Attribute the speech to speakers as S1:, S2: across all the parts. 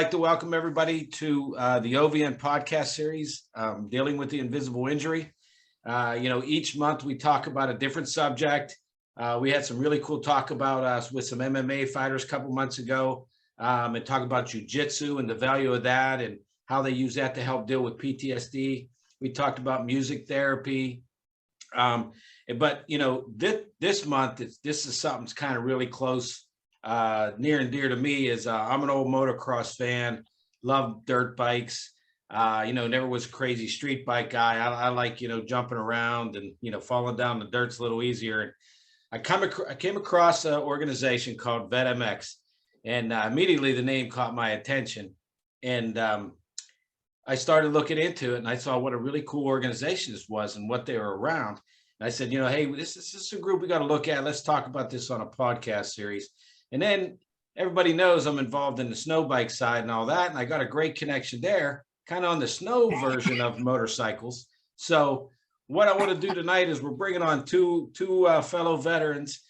S1: like to welcome everybody to the OVN podcast series, dealing with the invisible injury. Each month we talk about a different subject. We had some really cool talk about us with some MMA fighters a couple months ago, and talk about jiu-jitsu and the value of that and how they use that to help deal with PTSD. We talked about music therapy. But this month, this is something that's kind of really close, near and dear to me. Is I'm an old motocross fan, love dirt bikes. Never was a crazy street bike guy. I like jumping around and falling down the dirt's a little easier. I came across an organization called VetMX, and immediately the name caught my attention, and I started looking into it, and I saw what a really cool organization this was and what they were around. And I said, hey, this is a group we got to look at. Let's talk about this on a podcast series. And then everybody knows I'm involved in the snow bike side and all that. And I got a great connection there, kind of on the snow version of motorcycles. So what I want to do tonight is we're bringing on two fellow veterans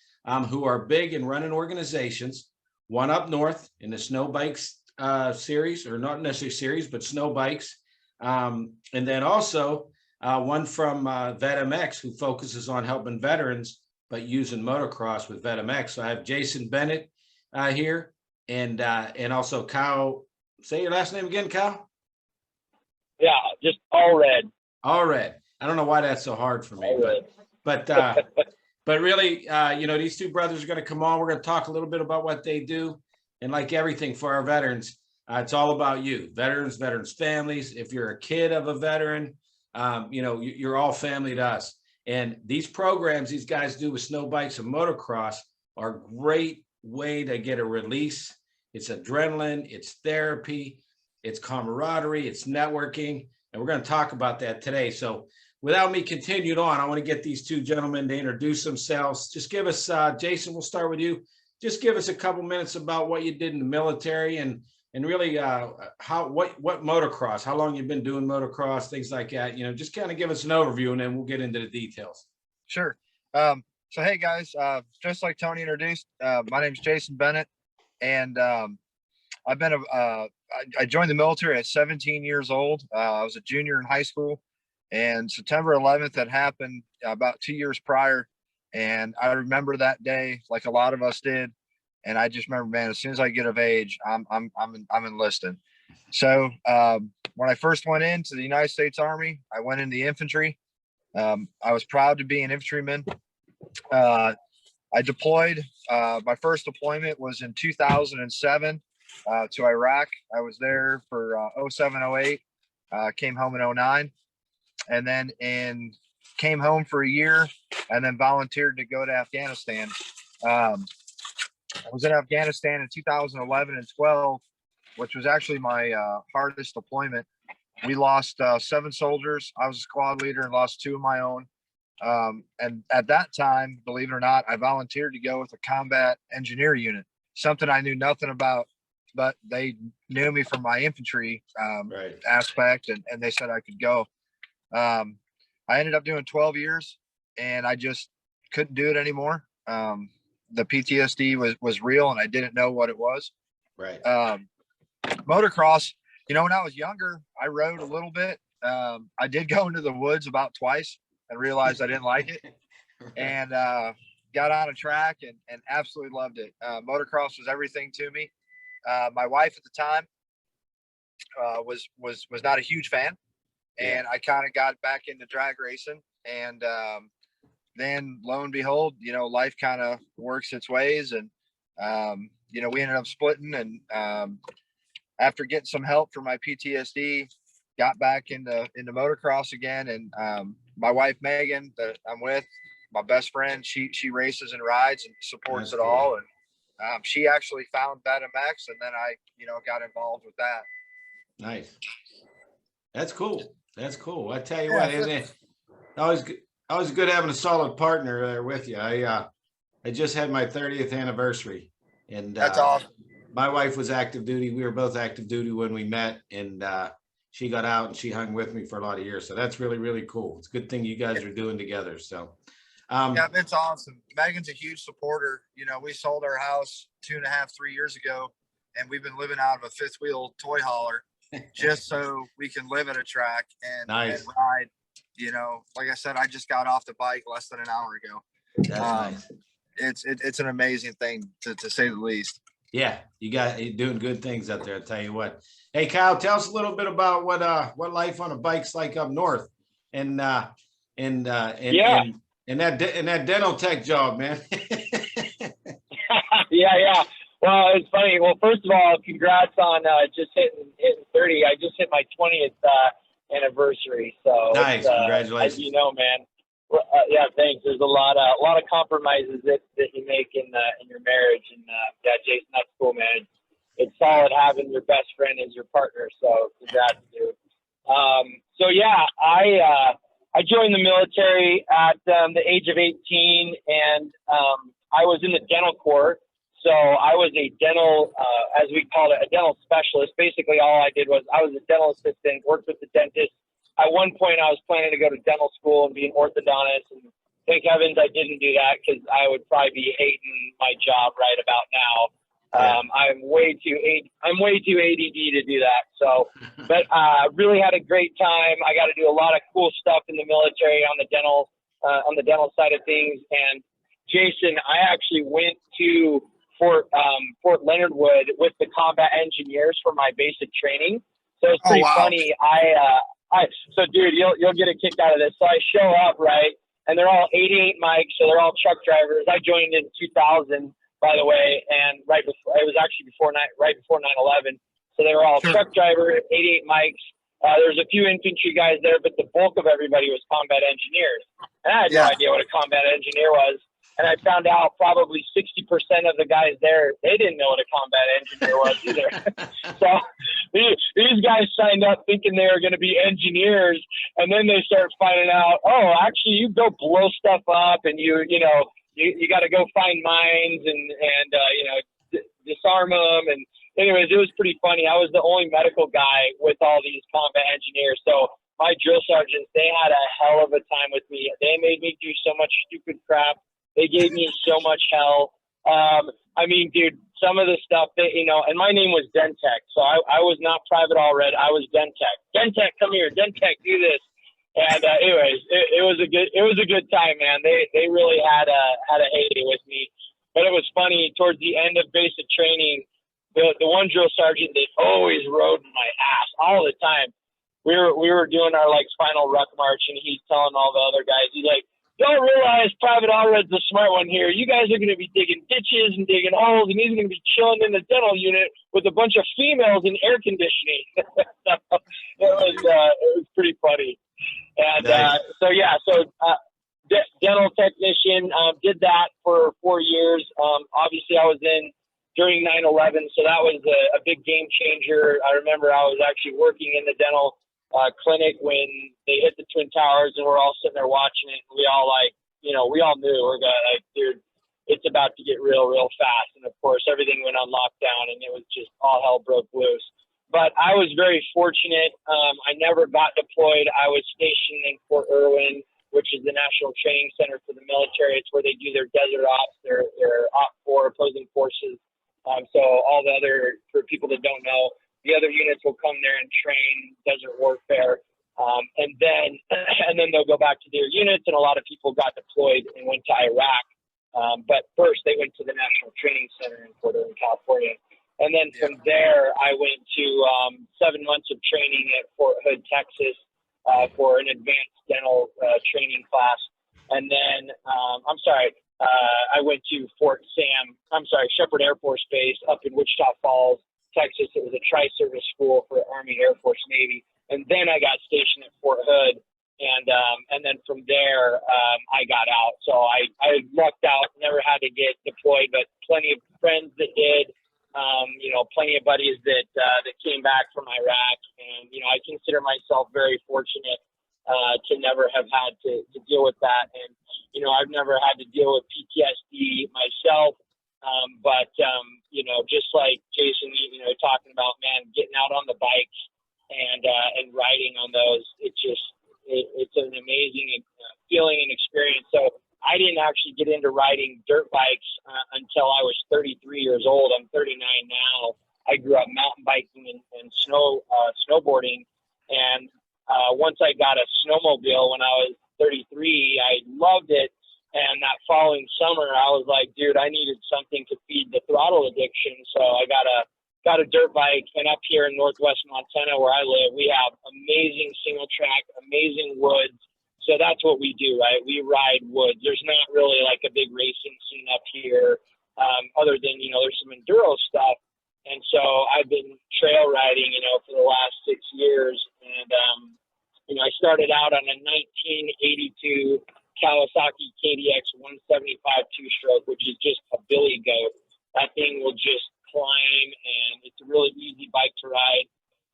S1: who are big in running organizations. One up north in the snow bikes series, or not necessarily series, but snow bikes. And then also one from VetMX, who focuses on helping veterans, but using motocross with VetMX. So I have Jason Bennett here, and also Kyle. Say your last name again, Kyle.
S2: Yeah, just all red.
S1: All red. I don't know why that's so hard for me, but really, these two brothers are going to come on. We're going to talk a little bit about what they do, and like everything for our veterans, it's all about you, veterans families. If you're a kid of a veteran, you're all family to us. And these programs these guys do with snow bikes and motocross are a great way to get a release. It's adrenaline, it's therapy, it's camaraderie, it's networking. And we're going to talk about that today. So without me continuing on, I want to get these two gentlemen to introduce themselves. Just give us, Jason, we'll start with you. Just give us a couple minutes about what you did in the military and really what motocross, how long you've been doing motocross, things like that. Just kind of give us an overview, and then we'll get into the details.
S3: Sure. So hey guys, just like Tony introduced, my name is Jason Bennett, and I've been I joined the military at 17 years old. I was a junior in high school, and September 11th had happened about 2 years prior, and I remember that day like a lot of us did. And I just remember, man, as soon as I get of age, I'm enlisting. So when I first went into the United States Army, I went in the infantry. I was proud to be an infantryman. I deployed. My first deployment was in 2007 to Iraq. I was there for 07, 08. Came home in 09, and then came home for a year, and then volunteered to go to Afghanistan. I was in Afghanistan in 2011 and 12, which was actually my hardest deployment. We lost 7 soldiers. I was a squad leader and lost 2 of my own. And at that time, believe it or not, I volunteered to go with a combat engineer unit, something I knew nothing about, but they knew me from my infantry aspect, and they said I could go. I ended up doing 12 years, and I just couldn't do it anymore. The PTSD was real, and I didn't know what it was.
S1: Right.
S3: Motocross, when I was younger, I rode a little bit. I did go into the woods about twice and realized I didn't like it, and got on a track and absolutely loved it. Motocross was everything to me. My wife at the time was not a huge fan, and I kind of got back into drag racing, and then lo and behold, life kind of works its ways, and we ended up splitting, and after getting some help for my PTSD, got back into motocross again. And my wife Megan, that I'm with, my best friend, she races and rides and supports it all, and she actually found VetMX, and then I got involved with that.
S1: Nice. That's cool. I tell you what, isn't it always good having a solid partner there with you. I just had my 30th anniversary, and
S3: that's awesome.
S1: My wife was active duty. We were both active duty when we met, and she got out and she hung with me for a lot of years. So that's really, really cool. It's a good thing you guys are doing together. So
S3: yeah, it's awesome. Megan's a huge supporter. We sold our house 2.5, 3 years ago, and we've been living out of a fifth wheel toy hauler just so we can live at a track and ride. You know, like I said, I just got off the bike less than an hour ago.
S1: That's nice.
S3: It's an amazing thing to say the least.
S1: Yeah, you're doing good things out there. I'll tell you what. Hey, Kyle, tell us a little bit about what life on a bike's like up north, and that dental tech job, man.
S2: Yeah. Well, it's funny. Well, first of all, congrats on just hitting 30. I just hit my 20th anniversary. So
S1: nice, congratulations.
S2: As you know, man. Yeah, thanks. There's a lot of compromises that you make in your marriage, and yeah, Jason, that's cool, man. It's solid having your best friend as your partner. So congrats, dude. So yeah, I joined the military at the age of 18, and I was in the dental corps. So I was a dental, as we call it, a dental specialist. Basically, all I did was I was a dental assistant, worked with the dentist. At one point, I was planning to go to dental school and be an orthodontist. And thank heavens I didn't do that, because I would probably be hating my job right about now. I'm way too ADD to do that. So, but really had a great time. I got to do a lot of cool stuff in the military on the dental side of things. And Jason, I actually went to Fort Leonard Wood with the combat engineers for my basic training. So it's pretty funny. So dude, you'll get a kick out of this. So I show up, right, and they're all 88 mics, so they're all truck drivers. I joined in 2000, by the way, and right before 9/11. So they were all truck drivers, 88 mics. There's a few infantry guys there, but the bulk of everybody was combat engineers. And I had no idea what a combat engineer was. And I found out probably 60% of the guys there, they didn't know what a combat engineer was either. So these guys signed up thinking they were going to be engineers, and then they start finding out, oh, actually you go blow stuff up, and you got to go find mines and disarm them. And anyways, it was pretty funny. I was the only medical guy with all these combat engineers. So my drill sergeants, they had a hell of a time with me. They made me do so much stupid crap. They gave me so much hell. I mean, dude, some of the stuff that, and my name was Dentech. So I was not Private All Red. I was Dentech. Dentech, come here. Dentech, do this. And anyways, it was a good time, man. They really had a heyday with me. But it was funny, towards the end of basic training, the one drill sergeant that always rode my ass all the time. We were doing our final ruck march, and he's telling all the other guys, he's like, don't realize Private Allred's the smart one here. You guys are going to be digging ditches and digging holes, and he's going to be chilling in the dental unit with a bunch of females in air conditioning. So it was pretty funny. And dental technician, did that for 4 years. Obviously, I was in during 9/11, so that was a big game changer. I remember I was actually working in the dental clinic when they hit the Twin Towers, and we're all sitting there watching it. And we all we all knew we're going dude, it's about to get real fast. And of course, everything went on lockdown, and it was just all hell broke loose. But I was very fortunate. I never got deployed. I was stationed in Fort Irwin, which is the National Training Center for the military. It's where they do their desert ops, their Op 4 opposing forces. So all the other, for people that don't know, the other units will come there and train desert warfare, and then they'll go back to their units. And a lot of people got deployed and went to Iraq, but first they went to the National Training Center in Fort Irwin, California, and then from there I went to 7 months of training at Fort Hood, Texas, for an advanced dental training class, and then I went to Shepherd Air Force Base up in Wichita Falls, Texas. It was a tri-service school for Army, Air Force, Navy. And then I got stationed at Fort Hood. And then from there, I got out. So I lucked out, never had to get deployed, but plenty of friends that did, plenty of buddies that came back from Iraq. And, I consider myself very fortunate to never have had to deal with that. And, I've never had to deal with PTSD myself. But just like Jason, talking about, man, getting out on the bikes and riding on those, it's an amazing feeling and experience. So I didn't actually get into riding dirt bikes until I was 33 years old. I'm 39 now. I I grew up mountain biking and snowboarding. And once I got a snowmobile when I was 33, I loved it. And that following summer, I was like, dude, I needed something to feed the throttle addiction. So I got a dirt bike. And up here in Northwest Montana, where I live, we have amazing single track, amazing woods. So that's what we do, right? We ride woods. There's not really like a big racing scene up here, other than, there's some enduro stuff. And so I've been trail riding, for the last 6 years. And, I started out on a 1982 Kawasaki KDX 175 two-stroke, which is just a billy goat. That thing will just climb, and it's a really easy bike to ride.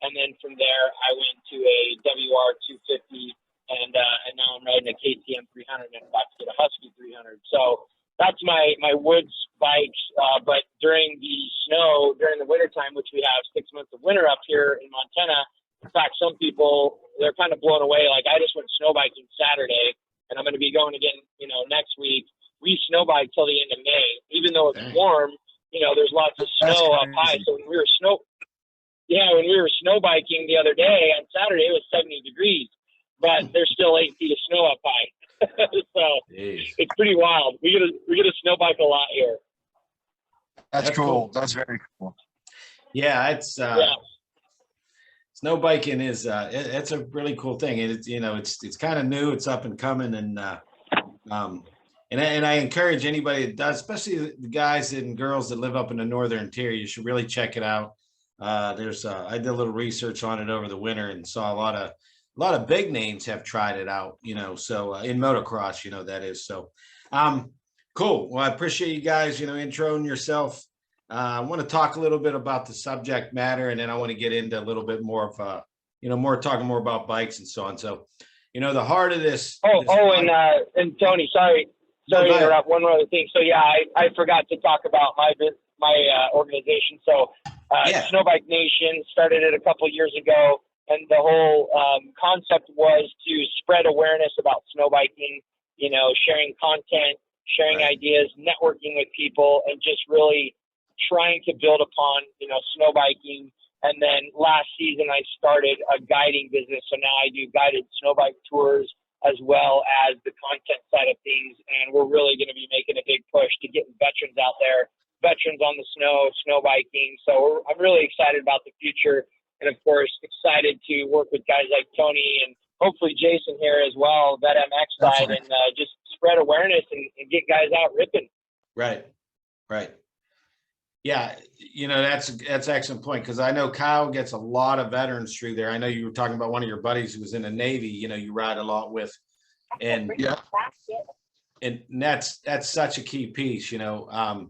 S2: And then from there, I went to a WR 250, and now I'm riding a KTM 300, and I'm about to get a Husky 300. So that's my woods bikes. But during the wintertime, which we have 6 months of winter up here in Montana, in fact, some people, they're kind of blown away. Like, I just went snow biking Saturday, and I'm going to be going again, next week. We snow bike till the end of May, even though it's warm. There's lots of snow up high. So when we were snow biking the other day on Saturday, it was 70 degrees, but there's still 8 feet of snow up high. So it's pretty wild. We get a snow bike a lot here.
S3: That's cool. That's very cool.
S1: Yeah, it's snow biking is it's a really cool thing. And it's kind of new, it's up and coming, and I encourage anybody that does, especially the guys and girls that live up in the northern interior, you should really check it out. I did a little research on it over the winter and saw a lot of big names have tried it out, so in motocross, that is. So cool. Well, I appreciate you guys, introing yourself. I want to talk a little bit about the subject matter, and then I want to get into a little bit more of, talking more about bikes and so on. So, the heart of this.
S2: And Tony, sorry to interrupt. One other thing. So yeah, I forgot to talk about my organization. So Snow Bike Nation started it a couple of years ago, and the whole concept was to spread awareness about snow biking. Sharing content, sharing ideas, networking with people, and just really trying to build upon, snow biking. And then last season I started a guiding business. So now I do guided snow bike tours as well as the content side of things. And we're really going to be making a big push to get veterans out there, veterans on the snow biking. So I'm really excited about the future. And of course, excited to work with guys like Tony and hopefully Jason here as well, that MX side, and just spread awareness and get guys out ripping.
S1: Right. Yeah, that's an excellent point, because I know Kyle gets a lot of veterans through there. I know you were talking about one of your buddies who was in the Navy, you ride a lot with, and and that's such a key piece, a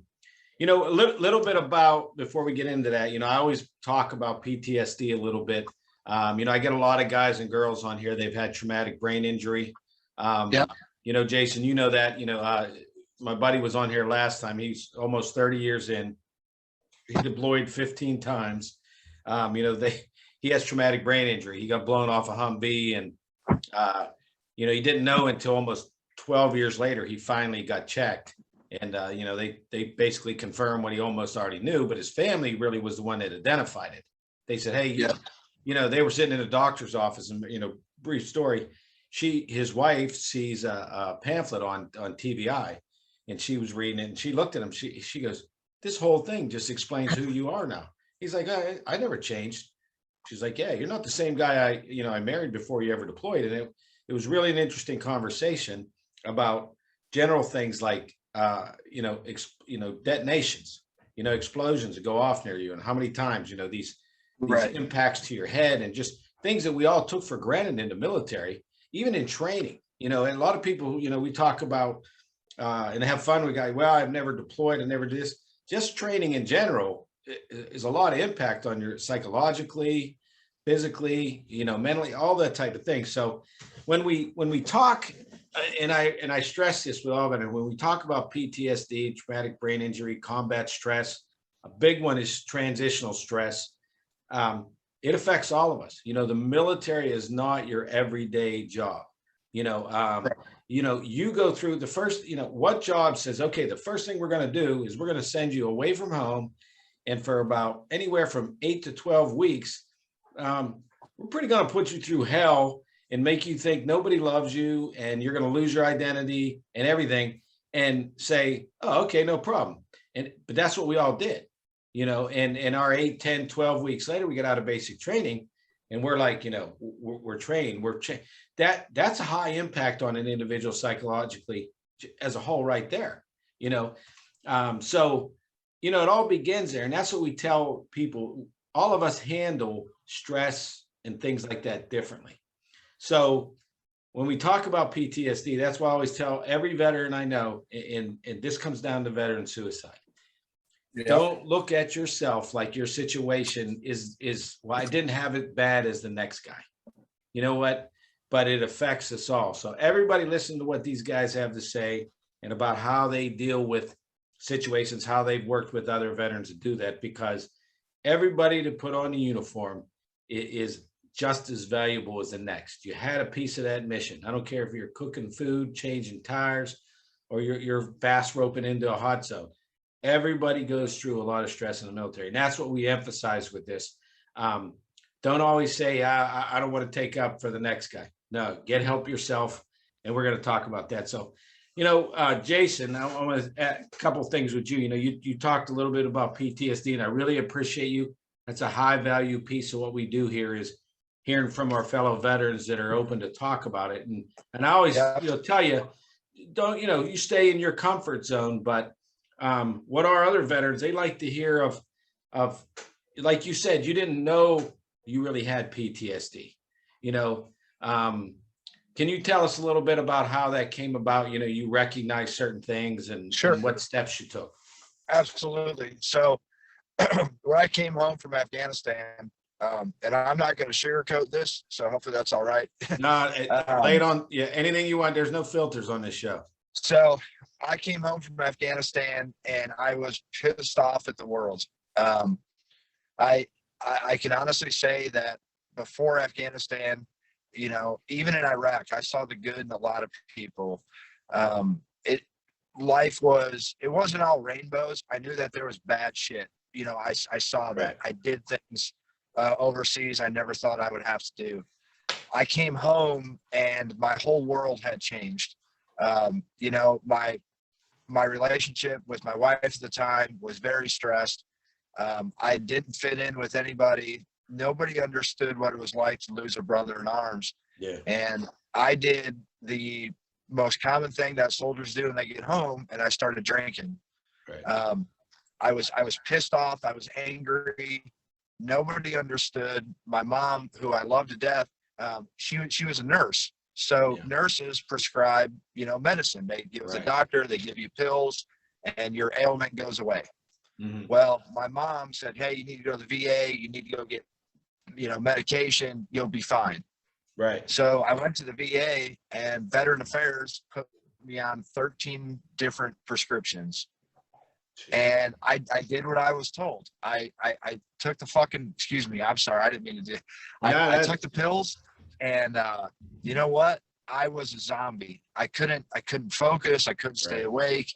S1: little bit about, before we get into that, I always talk about PTSD a little bit. I get a lot of guys and girls on here, they've had traumatic brain injury. Jason, that, my buddy was on here last time. He's almost 30 years in. He deployed 15 times. He has traumatic brain injury. He got blown off a Humvee, and he didn't know until almost 12 years later he finally got checked, and they basically confirmed what he almost already knew, but his family really was the one that identified it. They said, hey, they were sitting in a doctor's office, and brief story, his wife sees a pamphlet on TVI, and she was reading it, and she looked at him. She goes, this whole thing just explains who you are now. He's like, I never changed. She's like, yeah, you're not the same guy I married before you ever deployed. And it was really an interesting conversation about general things like, detonations, explosions that go off near you, and how many times, these impacts to your head, and just things that we all took for granted in the military, even in training, and a lot of people, we talk about and have fun with guys. Well, I've never deployed, I never did this. Just training in general is a lot of impact on your psychologically, physically, mentally, all that type of thing. So when we talk, and I stress this with all of it, when we talk about PTSD, traumatic brain injury, combat stress, a big one is transitional stress. It affects all of us. The military is not your everyday job. You go through the first, what job says, okay, the first thing we're going to do is we're going to send you away from home and for about anywhere from 8 to 12 weeks, we're pretty going to put you through hell and make you think nobody loves you and you're going to lose your identity and everything, and say, oh, okay, no problem. But that's what we all did, and our 8, 10, 12 weeks later, we get out of basic training and we're like, we're trained, that's a high impact on an individual psychologically as a whole right there, so, it all begins there. And that's what we tell people. All of us handle stress and things like that differently. So when we talk about PTSD, that's why I always tell every veteran I know, and this comes down to veteran suicide. Yep. Don't look at yourself like your situation is, well, I didn't have it bad as the next guy. You know what? But it affects us all. So everybody listen to what these guys have to say and about how they deal with situations, how they've worked with other veterans to do that, because everybody to put on the uniform is just as valuable as the next. You had a piece of that mission. I don't care if you're cooking food, changing tires, or you're fast roping into a hot zone. Everybody goes through a lot of stress in the military. And that's what we emphasize with this. Don't always say, I don't want to take up for the next guy. No, get help yourself. And we're going to talk about that. So, Jason, I want to add a couple of things with you. You talked a little bit about PTSD, and I really appreciate you. That's a high value piece of what we do here, is hearing from our fellow veterans that are open to talk about it. And I always tell you, don't, you stay in your comfort zone, but what our other veterans, they like to hear of, like you said, you didn't know you really had PTSD, can you tell us a little bit about how that came about? You recognize certain things and,
S4: Sure.
S1: and what steps you took.
S4: Absolutely. So when I came home from Afghanistan, and I'm not going to sugarcoat this, so hopefully that's all right.
S1: No, lay it on. Yeah, anything you want. There's no filters on this show.
S4: So I came home from Afghanistan and I was pissed off at the world. I can honestly say that before Afghanistan, even in Iraq, I saw the good in a lot of people. It wasn't all rainbows. I knew that there was bad shit. I saw that. I did things overseas I never thought I would have to do. I came home and my whole world had changed. My relationship with my wife at the time was very stressed. I didn't fit in with anybody. Nobody understood what it was like to lose a brother in arms.
S1: Yeah.
S4: And I did the most common thing that soldiers do when they get home, and I started drinking.
S1: Right.
S4: I was pissed off. I was angry. Nobody understood. My mom, who I love to death, she was a nurse. So nurses prescribe, medicine. They give the doctor, they give you pills, and your ailment goes away. Mm-hmm. Well, my mom said, hey, you need to go to the VA. You need to go get, medication. You'll be fine.
S1: Right.
S4: So I went to the VA, and Veteran Affairs put me on 13 different prescriptions. And I did what I was told. I took the fucking, excuse me, I'm sorry, I didn't mean to do. I took the pills, and you know what? I was a zombie. I couldn't focus. I couldn't stay awake.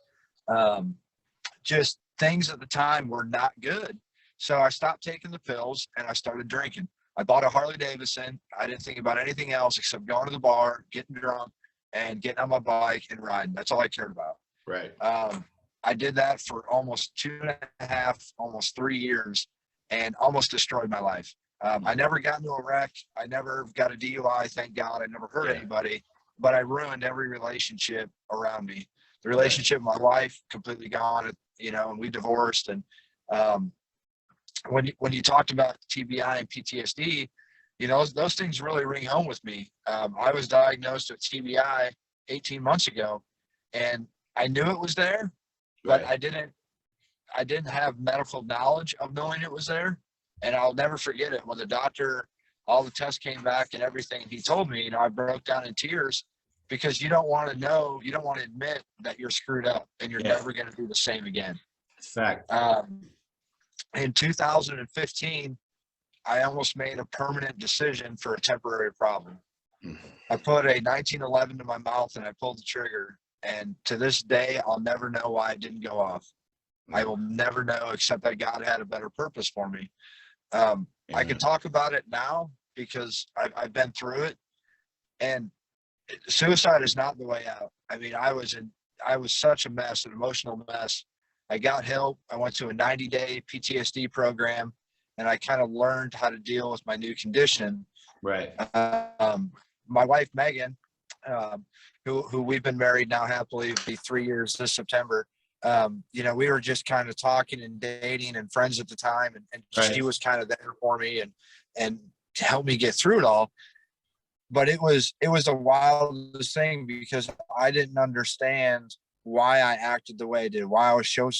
S4: Just things at the time were not good. So I stopped taking the pills and I started drinking. I bought a Harley Davidson. I didn't think about anything else except going to the bar, getting drunk, and getting on my bike and riding. That's all I cared about.
S1: Right.
S4: I did that for almost 2.5, almost 3 years, and almost destroyed my life. I never got into a wreck. I never got a DUI, thank God. I never hurt anybody, but I ruined every relationship around me. The relationship with my wife, completely gone, and we divorced. And when you talked about TBI and PTSD, those things really ring home with me. I was diagnosed with TBI 18 months ago, and I knew it was there, but I didn't have medical knowledge of knowing it was there. And I'll never forget it. When the doctor, all the tests came back and everything, he told me, I broke down in tears, because you don't want to know, you don't want to admit that you're screwed up and you're never going to do the same again.
S1: Fact.
S4: In 2015, I almost made a permanent decision for a temporary problem. I put a 1911 to my mouth and I pulled the trigger. And to this day, I'll never know why it didn't go off. I will never know, except that God had a better purpose for me. I can
S1: Yeah.
S4: talk about it now because I've been through it, and suicide is not the way out. I mean, I was such a mess, an emotional mess. I got help. I went to a 90-day PTSD program, and I kind of learned how to deal with my new condition.
S1: Right.
S4: My wife, Megan, who we've been married now happily, it'll be 3 years this September. You know, we were just kind of talking and dating and friends at the time, and
S1: Right.
S4: she was kind of there for me and to help me get through it all. But it was the wildest thing because I didn't understand why I acted the way I did, why I was so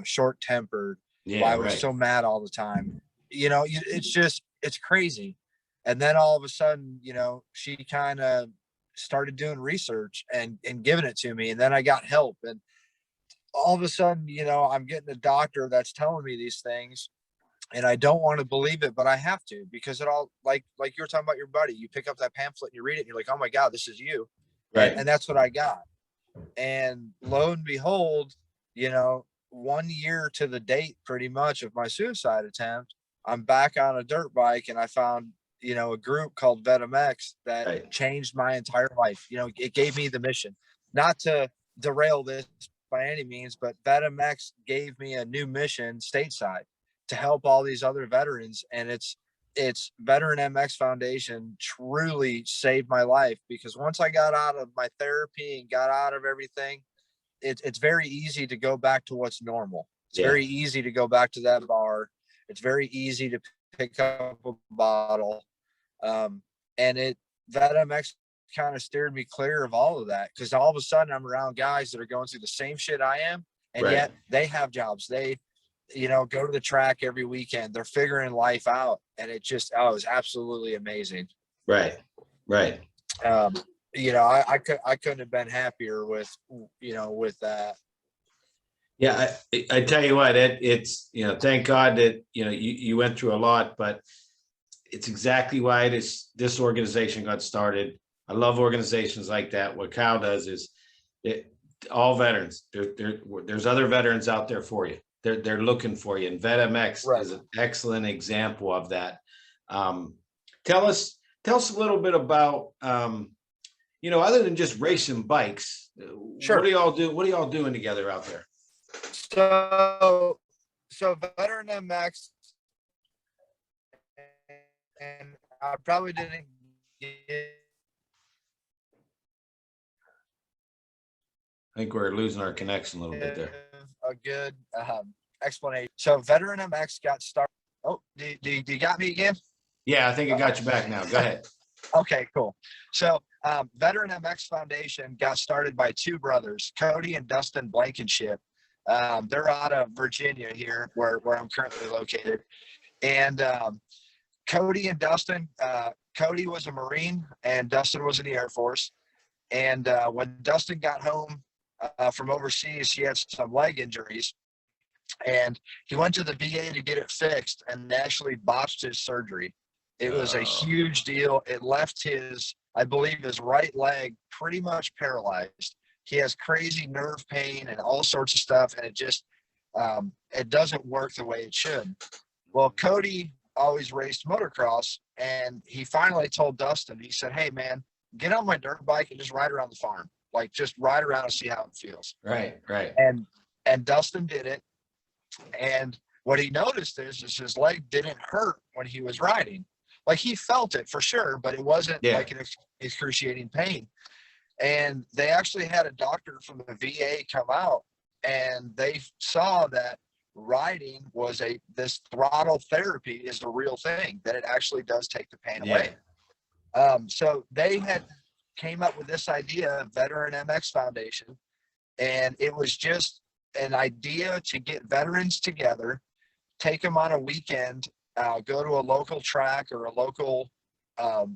S4: short tempered,
S1: Yeah.
S4: why I was
S1: Right.
S4: so mad all the time. You know, it's crazy. And then all of a sudden, you know, she kind of started doing research and giving it to me. And then I got help. And all of a sudden, you know, I'm getting a doctor that's telling me these things. And I don't want to believe it, but I have to, because it all, like you were talking about your buddy, you pick up that pamphlet and you read it and you're like, oh my God, this is you.
S1: Right.
S4: And that's what I got. And lo and behold, you know, 1 year to the date pretty much of my suicide attempt, I'm back on a dirt bike, and I found, you know, a group called VetMX that
S1: Right.
S4: changed my entire life. You know, it gave me the mission. Not to derail this by any means, but VetMX gave me a new mission stateside to help all these other veterans. And it's Veteran MX Foundation truly saved my life, because once I got out of my therapy and got out of everything, it's very easy to go back to what's normal. It's
S1: Yeah.
S4: very easy to go back to that bar. It's very easy to pick up a bottle. And that MX kind of steered me clear of all of that, because all of a sudden I'm around guys that are going through the same shit I am, and
S1: Right.
S4: yet they have jobs. They, you know, go to the track every weekend. They're figuring life out, and it was absolutely amazing.
S1: Right. Right.
S4: You know, I couldn't have been happier with, you know, with that.
S1: Yeah, I tell you what, it's, you know, thank God that, you know, you went through a lot, but it's exactly why this organization got started. I love organizations like that. What Kyle does is all veterans. There's other veterans out there for you. They're looking for you, and VetMX
S4: Right.
S1: is an excellent example of that. Tell us a little bit about, you know, other than just racing bikes.
S4: Sure.
S1: What do y'all do? What are y'all doing together out there?
S4: So Veteran MX, and I probably didn't get
S1: I think we're losing our connection a little bit there.
S4: a good explanation. So Veteran MX got started. Oh, do you got me again?
S1: Yeah, I think I got you back now. Go ahead.
S4: Okay, cool. So Veteran MX Foundation got started by two brothers, Cody and Dustin Blankenship. They're out of Virginia here, where I'm currently located. And Cody and Dustin, Cody was a Marine and Dustin was in the Air Force. And when Dustin got home from overseas, he had some leg injuries. And he went to the VA to get it fixed and actually botched his surgery. It was a huge deal. It left I believe his right leg pretty much paralyzed. He has crazy nerve pain and all sorts of stuff, and it just it doesn't work the way it should. Well, Cody always raced motocross, and he finally told Dustin, he said, hey man, get on my dirt bike and just ride around the farm. Like, just ride around and see how it feels.
S1: Right.
S4: And Dustin did it. And what he noticed is his leg didn't hurt when he was riding. Like, he felt it for sure, but it wasn't like an excruciating pain. And they actually had a doctor from the VA come out, and they saw that riding was this throttle therapy is the real thing, that it actually does take the pain away. So they came up with this idea, Veteran MX Foundation, and it was just an idea to get veterans together, take them on a weekend, go to a local track or a local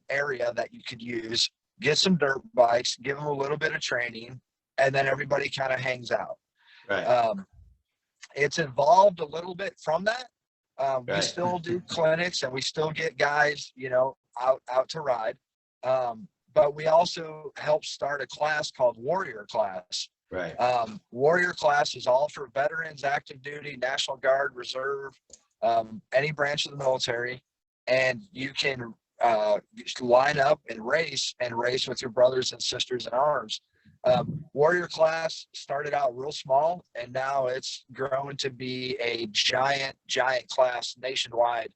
S4: area that you could use, get some dirt bikes, give them a little bit of training, and then everybody kind of hangs out.
S1: Right.
S4: It's evolved a little bit from that. We
S1: Right.
S4: still do clinics, and we still get guys, you know, out to ride. But we also helped start a class called Warrior Class.
S1: Right.
S4: Warrior class is all for veterans, active duty, National Guard, Reserve, any branch of the military. And you can just line up and race with your brothers and sisters in arms. Warrior class started out real small, and now it's grown to be a giant class nationwide.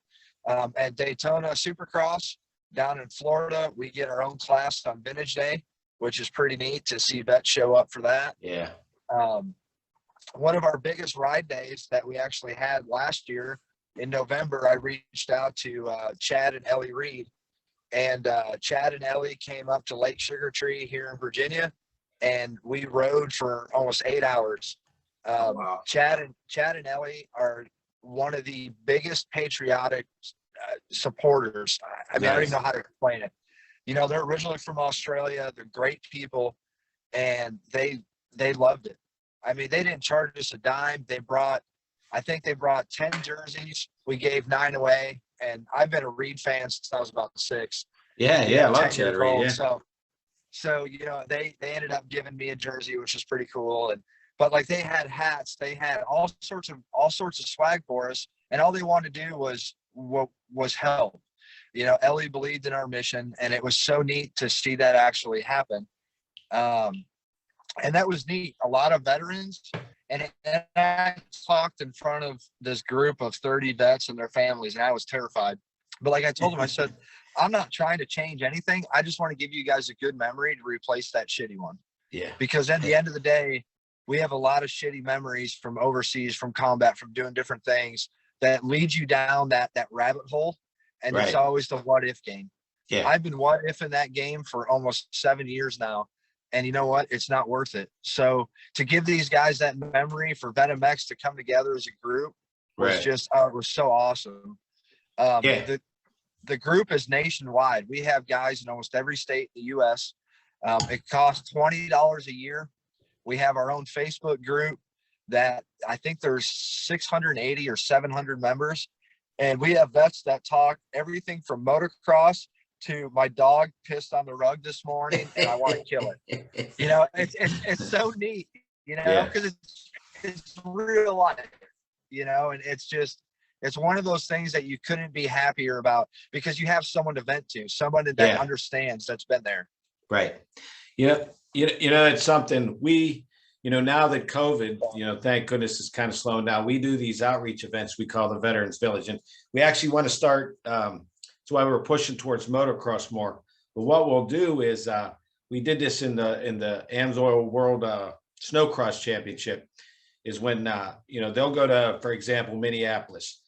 S4: At Daytona Supercross down in Florida, we get our own class on Vintage Day, which is pretty neat to see vets show up for that.
S1: Yeah.
S4: One of our biggest ride days that we actually had last year in November, I reached out to Chad and Ellie Reed, and Chad and Ellie came up to Lake Sugar Tree here in Virginia, and we rode for almost 8 hours.
S1: Wow.
S4: Chad and Ellie are one of the biggest patriotic supporters. I mean, I don't even know how to explain it. You know, they're originally from Australia. They're great people, and they loved it. I mean, they didn't charge us a dime. I think they brought 10 jerseys. We gave 9 away, and I've been a Reed fan since I was about 6.
S1: Yeah, I love Chad Reed. Yeah.
S4: So you know, they ended up giving me a jersey, which is pretty cool. But like, they had hats, they had all sorts of swag for us, and all they wanted to do was help. You know, Ellie believed in our mission, and it was so neat to see that actually happen. And that was neat. A lot of veterans, and I talked in front of this group of 30 vets and their families, and I was terrified. But like I told them, I said, I'm not trying to change anything. I just want to give you guys a good memory to replace that shitty one.
S1: Yeah.
S4: Because at the end of the day, we have a lot of shitty memories from overseas, from combat, from doing different things that lead you down that rabbit hole. And It's always the what if game.
S1: Yeah.
S4: I've been what if in that game for almost 7 years now. And you know what? It's not worth it. So to give these guys that memory for Venom X to come together as a group was just was so awesome. The group is nationwide. We have guys in almost every state in the U.S. It costs $20 a year. We have our own Facebook group that I think there's 680 or 700 members. And we have vets that talk everything from motocross to my dog pissed on the rug this morning and I want to kill it. You know, it's so neat, you know, because it's real life, you know, and it's one of those things that you couldn't be happier about because you have someone to vent to, somebody that understands, that's been there.
S1: Right. You know, it's something now that COVID, thank goodness is kind of slowing down. We do these outreach events we call the Veterans Village, and we actually want to start. That's why we're pushing towards motocross more. But what we'll do is we did this in the Amsoil World Snowcross Championship. Is when they'll go to, for example, Minneapolis.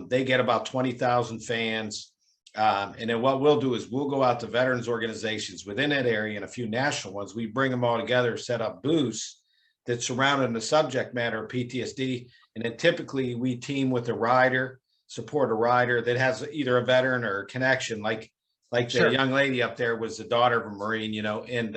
S1: They get about 20,000 fans. And then what we'll do is we'll go out to veterans organizations within that area and a few national ones. We bring them all together, set up booths that surrounding the subject matter of PTSD. And then typically we team with a rider, support a rider that has either a veteran or a connection, like the young lady up there was the daughter of a Marine, and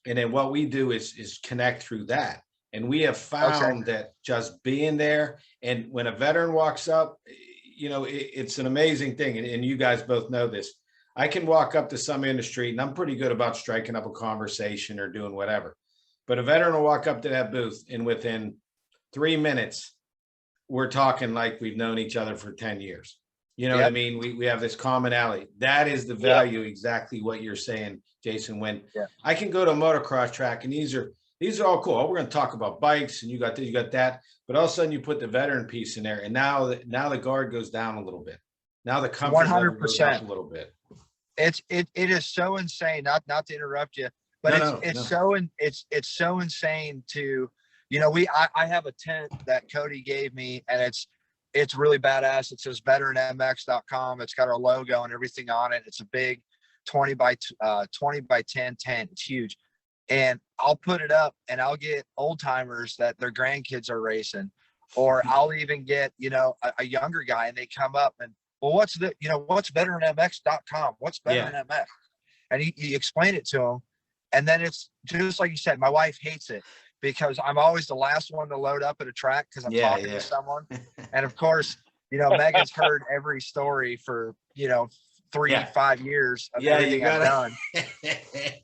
S1: then what we do is connect through that. And we have found that just being there, and when a veteran walks up, it's an amazing thing. And you guys both know this. I can walk up to some in the street and I'm pretty good about striking up a conversation or doing whatever. But a veteran will walk up to that booth and within 3 minutes, we're talking like we've known each other for 10 years. You know what I mean? We have this commonality. That is the value, exactly what you're saying, Jason. When I can go to a motocross track and these are all cool. Oh, we're going to talk about bikes and you got this, you got that. But all of a sudden you put the veteran piece in there, and now the guard goes down a little bit. Now the comfort 100% goes up a little bit.
S4: It is so insane. Not to interrupt you, but it's so insane to, I have a tent that Cody gave me, and it's really badass. It says veteranmx.com. It's got our logo and everything on it. It's a big 20 by 10 tent. It's huge. And I'll put it up and I'll get old timers that their grandkids are racing, or I'll even get, a younger guy, and they come up and, well, what's veteranmx.com? What's veteranmx? And you explain it to them. And then it's just like you said, my wife hates it because I'm always the last one to load up at a track because I'm talking to someone. And of course, Megan's heard every story for, 3 to 5 years of everything I've done.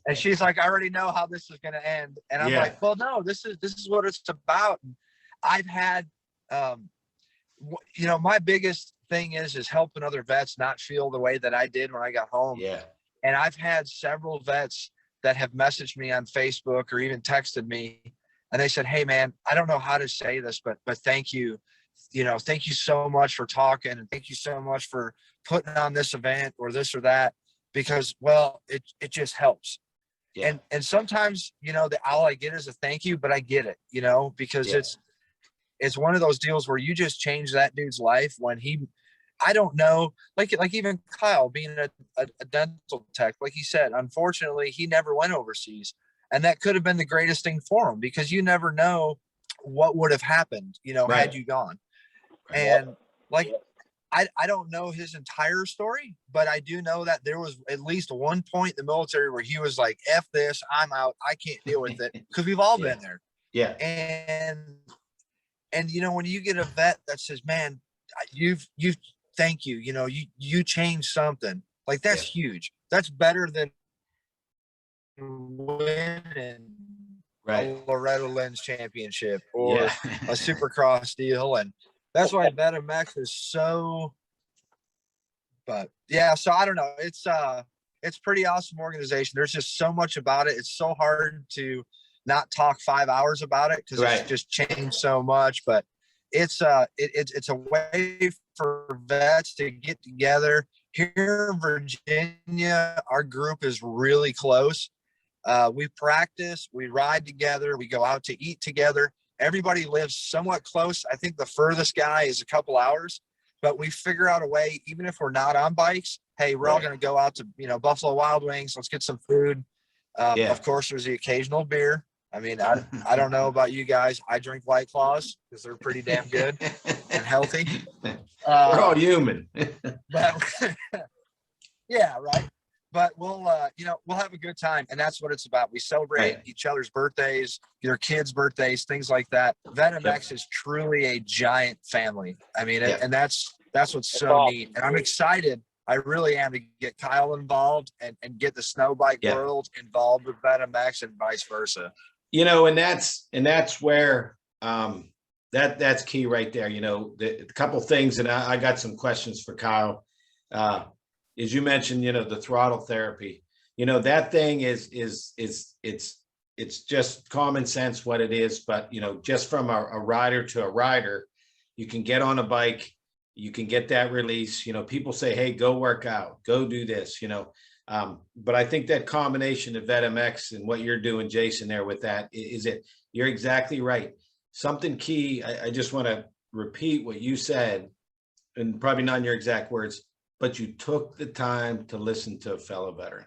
S3: And she's like, I already know how this is going to end. And I'm like, well, no, this is what it's about. I've had, my biggest thing is helping other vets not feel the way that I did when I got home.
S1: Yeah.
S3: And I've had several vets that have messaged me on Facebook or even texted me, and they said, hey man, I don't know how to say this, but thank you. Thank you so much for talking, and thank you so much for putting on this event or this or that, because, well, it just helps. Yeah. And sometimes, all I get is a thank you, but I get it, because it's one of those deals where you just change that dude's life when I don't know, like even Kyle being a dental tech, like he said, unfortunately, he never went overseas. And that could have been the greatest thing for him, because you never know what would have happened,
S1: right.
S3: had you gone. Right. And like, I don't know his entire story, but I do know that there was at least one point in the military where he was like, F this, I'm out. I can't deal with it, because we've all been there.
S1: Yeah.
S3: And when you get a vet that says, man, you've thank you, you changed something, like, that's huge. That's better than winning a Loretta Lynn's championship or a Supercross deal. And that's why VetaMX is so, but yeah, so I don't know. It's pretty awesome organization. There's just so much about it. It's so hard to not talk 5 hours about it, because it's just changed so much. But it's a way for vets to get together. Here in Virginia, our group is really close. We practice, we ride together, we go out to eat together. Everybody lives somewhat close. I think the furthest guy is a couple hours, but we figure out a way, even if we're not on bikes, hey, we're all going to go out to, Buffalo Wild Wings. Let's get some food. Of course, there's the occasional beer. I mean, I don't know about you guys. I drink White Claws because they're pretty damn good and healthy.
S1: We're all human.
S3: But yeah, right. But we'll have a good time, and that's what it's about. We celebrate each other's birthdays, your kids' birthdays, things like that. VetaMX is truly a giant family. I mean, and that's what's so neat. And I'm excited. I really am, to get Kyle involved and get the snow bike world involved with VetaMX and vice versa.
S1: And that's where that's key right there. The couple things, and I got some questions for Kyle. As you mentioned, the throttle therapy, that thing it's just common sense what it is. But, just from a rider to a rider, you can get on a bike, you can get that release. People say, hey, go work out, go do this, but I think that combination of VetaMX and what you're doing, Jason, there with that is it. You're exactly right. Something key. I just want to repeat what you said, and probably not in your exact words, but you took the time to listen to a fellow veteran.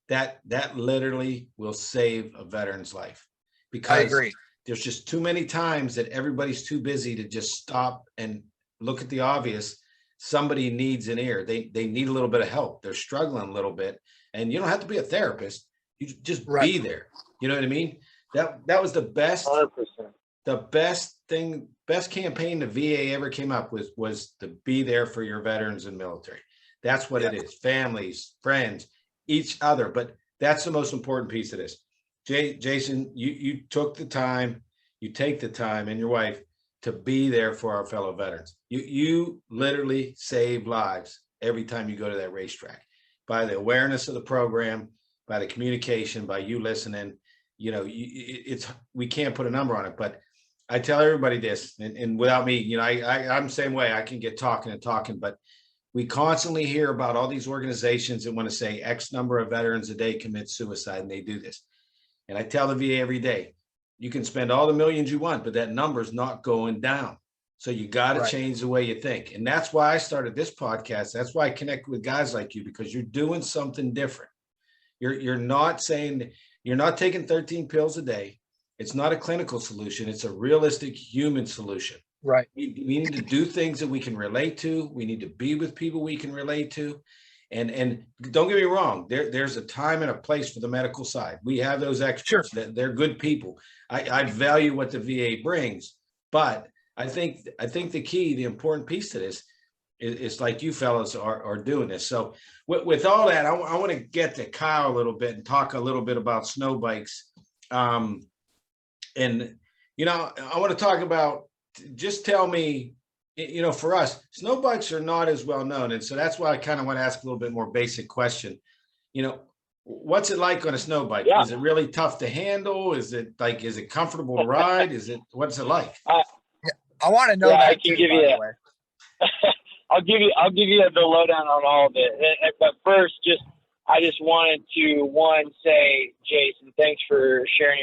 S1: That literally will save a veteran's life, because I agree. There's just too many times that everybody's too busy to just stop and look at the obvious. Somebody needs an ear. They need a little bit of help. They're struggling a little bit, and you don't have to be a therapist. You just be there. You know what I mean? That was the best. 100%. The best campaign the VA ever came up with was to be there for your veterans and military. That's what it is. Families, friends, each other. But that's the most important piece of this. Jason, you took the time, you take the time, and your wife, to be there for our fellow veterans. You literally save lives every time you go to that racetrack, by the awareness of the program, by the communication, by you listening. We can't put a number on it, but I tell everybody this, and without me, I'm the same way. I can get talking, but we constantly hear about all these organizations that want to say X number of veterans a day commit suicide, and they do this. And I tell the VA every day, you can spend all the millions you want, but that number's not going down. So you got to change the way you think. And that's why I started this podcast. That's why I connect with guys like you, because you're doing something different. You're not taking 13 pills a day. It's not a clinical solution. It's a realistic human solution.
S3: Right.
S1: We need to do things that we can relate to. We need to be with people we can relate to. And don't get me wrong, there's a time and a place for the medical side. We have those experts. Sure. They're good people. I value what the VA brings, but I think the key, the important piece to this, it's like you fellas are doing this. So with all that, I want to get to Kyle a little bit and talk a little bit about snow bikes. And, you know, I want to talk about, just tell me, you know, for us, snow bikes are not as well known. And so that's why I kind of want to ask a little bit more basic question. You know, what's it like on a snow bike?
S2: Yeah.
S1: Is it really tough to handle? Is it comfortable to ride? What's it like?
S3: I want to know
S2: Yeah, I
S3: that
S2: can
S3: too,
S2: give
S3: by
S2: you
S3: the
S2: that.
S3: way.
S2: I'll give you the lowdown on all of it. But first, I just wanted to say, Jason, thanks for sharing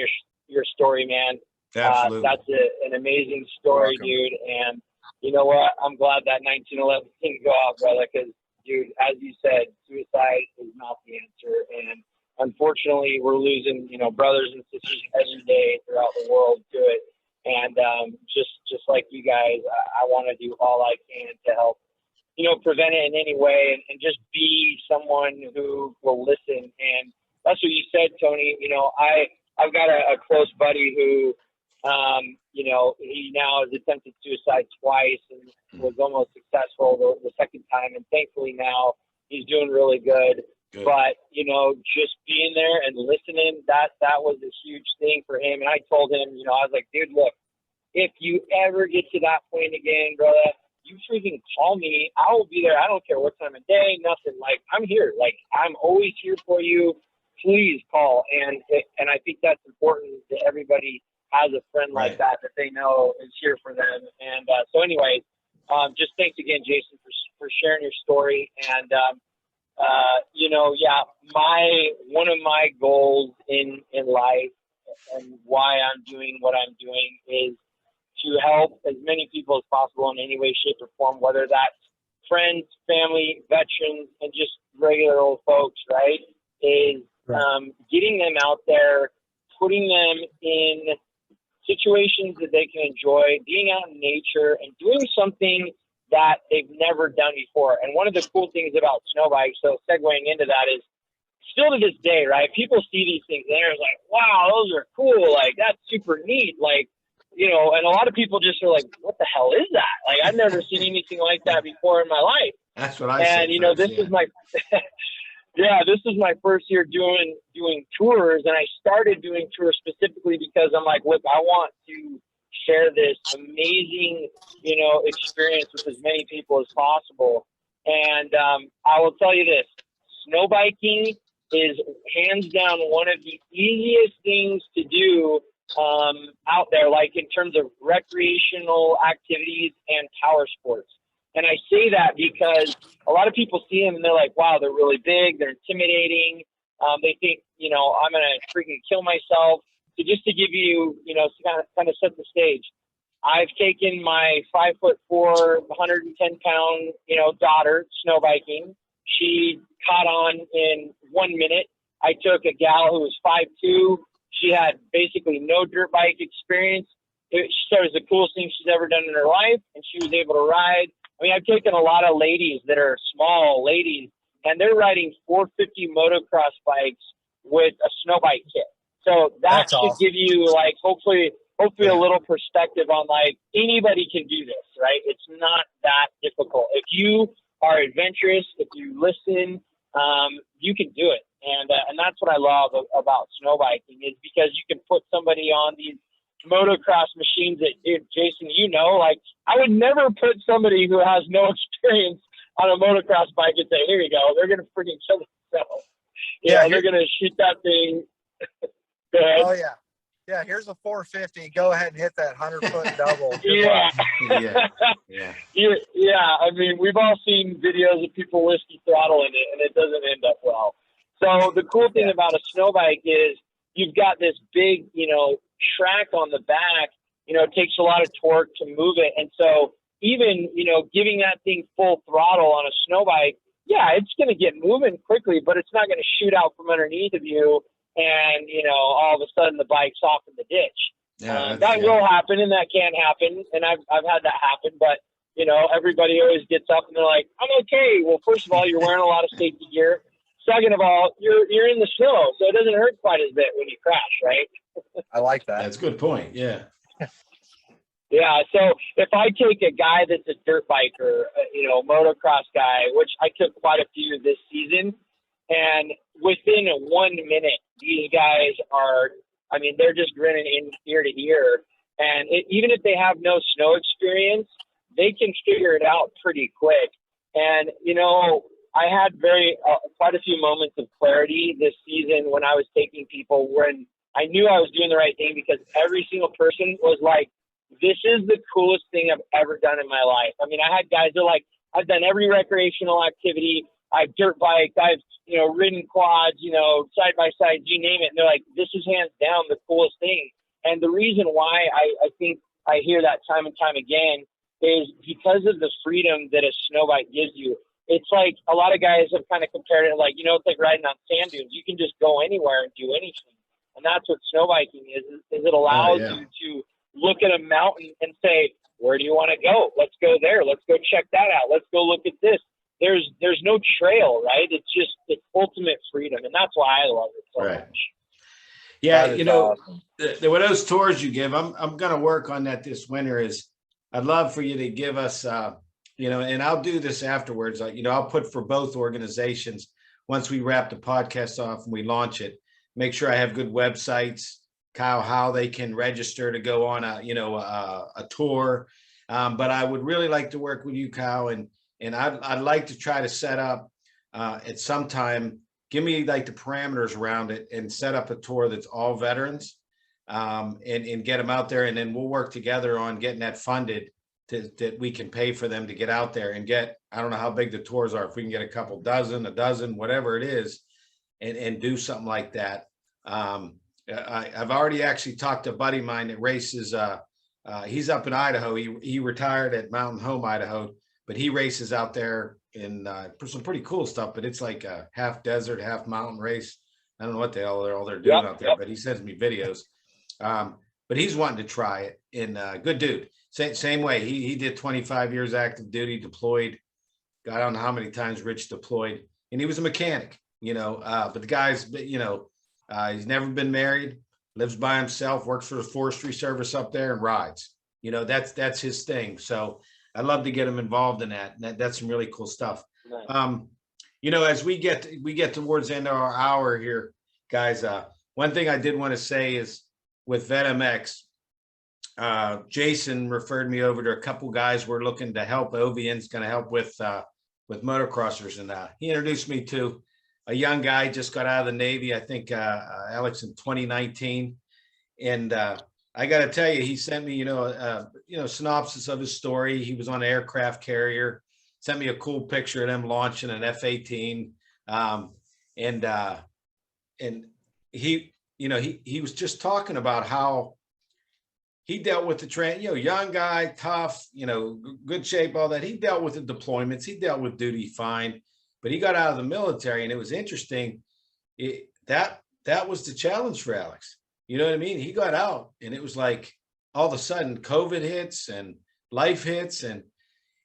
S2: your story, man.
S1: Absolutely.
S2: That's an amazing story, dude. And you know what? I'm glad that 1911 didn't go off, brother, because, dude, as you said, suicide is not the answer. And unfortunately, we're losing, you know, brothers and sisters every day throughout the world to it. And just like you guys, I want to do all I can to help, you know, prevent it in any way, and just be someone who will listen. And that's what you said, Tony. You know, I've got a close buddy who, you know, he now has attempted suicide twice and was almost successful the second time. And thankfully now he's doing really good. But, you know, just being there and listening, that was a huge thing for him. And I told him, you know, I was like, dude, look, if you ever get to that point again, brother, you freaking call me. I will be there. I don't care what time of day, nothing. Like, I'm here. Like, I'm always here for you. Please call. And I think that's important that everybody has a friend like that they know is here for them. And so anyways, just thanks again, Jason, for sharing your story. And, you know, one of my goals in life and why I'm doing what I'm doing is to help as many people as possible in any way, shape, or form, whether that's friends, family, veterans, and just regular old folks, right? Is getting them out there, putting them in situations that they can enjoy, being out in nature, and doing something that they've never done before. And one of the cool things about snow bikes, so segueing into that, is still to this day, right? People see these things and they're like, wow, those are cool. Like, that's super neat. Like, you know, and a lot of people just are like, what the hell is that? Like, I've never seen anything like that before in my life.
S1: That's what I said.
S2: And, you know, this is my, this is my first year doing tours. And I started doing tours specifically because I'm like, look, I want to share this amazing, you know, experience with as many people as possible. And I will tell you this, snow biking is hands down one of the easiest things to do out there, like in terms of recreational activities and power sports. And I say that because a lot of people see them and they're like, wow, they're really big, they're intimidating. They think, you know, I'm going to freaking kill myself. So just to give you, you know, kind of set the stage, I've taken my 5'4", 110-pound, you know, daughter snow biking. She caught on in 1 minute. I took a gal who was 5'2". She had basically no dirt bike experience. She said it was the coolest thing she's ever done in her life, and she was able to ride. I mean, I've taken a lot of ladies that are small ladies, and they're riding 450 motocross bikes with a snow bike kit. So that should give you, like, hopefully a little perspective on, like, anybody can do this, right? It's not that difficult. If you are adventurous, if you listen, you can do it. And that's what I love about snow biking, is because you can put somebody on these motocross machines that, dude, Jason, you know, like, I would never put somebody who has no experience on a motocross bike and say, here you go, they're going to freaking kill themselves. You know, they're going to shoot that thing. Go ahead.
S3: Oh, yeah. Yeah, here's a 450. Go ahead and hit that 100-foot double.
S2: Yeah. I mean, we've all seen videos of people whiskey throttling it, and it doesn't end up well. So the cool thing about a snow bike is you've got this big, you know, track on the back. You know, it takes a lot of torque to move it. And so even, you know, giving that thing full throttle on a snow bike, yeah, it's going to get moving quickly, but it's not going to shoot out from underneath of you. And, you know, all of a sudden the bike's off in the ditch. That will happen, and that can happen. And I've had that happen. But, you know, everybody always gets up and they're like, I'm okay. Well, first of all, you're wearing a lot of safety gear. Second of all, you're in the snow, so it doesn't hurt quite as bit when you crash, right?
S3: I like that.
S1: That's a good point. Yeah.
S2: Yeah. So if I take a guy that's a dirt biker, a motocross guy, which I took quite a few this season, and within 1 minute, these guys are, they're just grinning in ear to ear. And even if they have no snow experience, they can figure it out pretty quick. And, I had quite a few moments of clarity this season when I was taking people when I knew I was doing the right thing, because every single person was like, this is the coolest thing I've ever done in my life. I had guys that are like, I've done every recreational activity. I've dirt biked. I've, ridden quads, side by side, you name it. And they're like, this is hands down the coolest thing. And the reason why I think I hear that time and time again is because of the freedom that a snow bike gives you. It's like a lot of guys have kind of compared it like, it's like riding on sand dunes. You can just go anywhere and do anything. And that's what snow biking is it allows you to look at a mountain and say, where do you want to go? Let's go there. Let's go check that out. Let's go look at this. There's no trail, right? It's ultimate freedom. And that's why I love it so much.
S1: Yeah. Awesome. With those tours you give, I'm going to work on that this winter. I'd love for you to give us, and I'll do this afterwards. I'll put for both organizations, once we wrap the podcast off and we launch it, make sure I have good websites, Kyle, how they can register to go on a tour. But I would really like to work with you, Kyle, and I'd like to try to set up at some time, give me like the parameters around it and set up a tour that's all veterans and get them out there. And then we'll work together on getting that funded that we can pay for them to get out there and get, I don't know how big the tours are. If we can get a dozen, whatever it is, and do something like that. I've already actually talked to a buddy of mine that races. He's up in Idaho. He retired at Mountain Home, Idaho, but he races out there in some pretty cool stuff. But it's like a half desert, half mountain race. I don't know what the hell they're doing out there, but he sends me videos. But he's wanting to try it. And good dude. Same way. He did 25 years active duty, deployed. I don't know how many times Rich deployed, and he was a mechanic. But the guy's, he's never been married, lives by himself, works for the forestry service up there, and rides. That's his thing. So I'd love to get him involved in that. That's some really cool stuff. Nice. As we get towards the end of our hour here, guys, one thing I did want to say is with VetMX, Jason referred me over to a couple guys we're looking to help. OVN's going to help with motocrossers, and he introduced me to a young guy just got out of the Navy, I think, Alex, in 2019. And I got to tell you, he sent me, synopsis of his story. He was on an aircraft carrier, sent me a cool picture of them launching an F-18. And he was just talking about how he dealt with the young guy, tough, good shape, all that. He dealt with the deployments. He dealt with duty fine. But he got out of the military, and it was interesting. That was the challenge for Alex. You know what I mean? He got out, and it was like all of a sudden COVID hits and life hits. And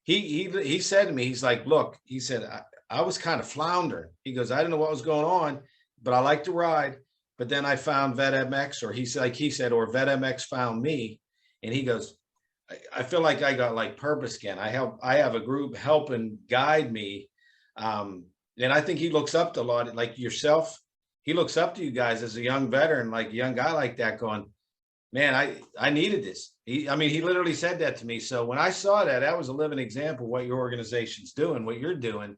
S1: he said to me, he's like, look, he said, I was kind of floundering. He goes, I didn't know what was going on, but I like to ride. But then I found VetMX, or he said, or VetMX found me. And he goes, I feel like I got like purpose again. I have a group helping guide me. And I think he looks up to a lot, like yourself. He looks up to you guys as a young veteran, like a young guy like that, going, man, I needed this. He literally said that to me. So when I saw that was a living example of what your organization's doing, what you're doing.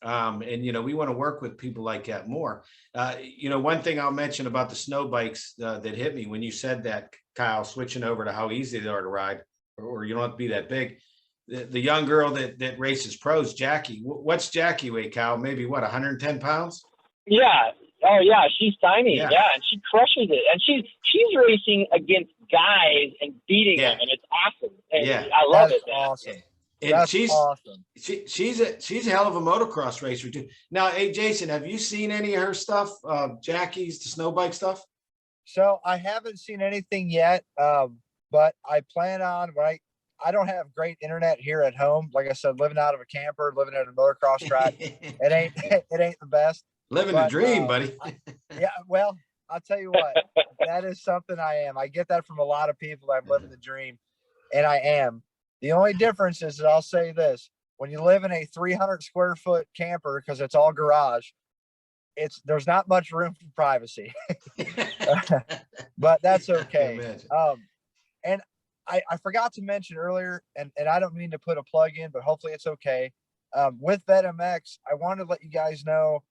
S1: And we want to work with people like that more. One thing I'll mention about the snow bikes that hit me when you said that, Kyle, switching over to how easy they are to ride, or you don't have to be that big. The young girl that races pros, Jackie. What's Jackie weigh, Kyle? Maybe 110 pounds?
S2: Yeah. Oh yeah, she's tiny. Yeah, and she crushes it. And she's racing against guys and beating them, and it's awesome. And I love it.
S3: Awesome.
S1: And
S3: that's
S1: she's
S3: awesome.
S1: She's a hell of a motocross racer too. Now, hey Jason, have you seen any of her stuff? Jackie's the snow bike stuff?
S3: So I haven't seen anything yet, but I plan on I don't have great internet here at home. Like I said, living out of a camper, living at a motocross track, it ain't the best.
S1: Living the dream, buddy.
S3: Well, I'll tell you what, that is something I am. I get that from a lot of people. I'm living the dream. and I am. The only difference is that I'll say this: when you live in a 300 square foot camper, because it's all garage, there's not much room for privacy, but that's okay. And I forgot to mention earlier, and I don't mean to put a plug in, but hopefully it's okay. With VetMX, I wanted to let you guys know,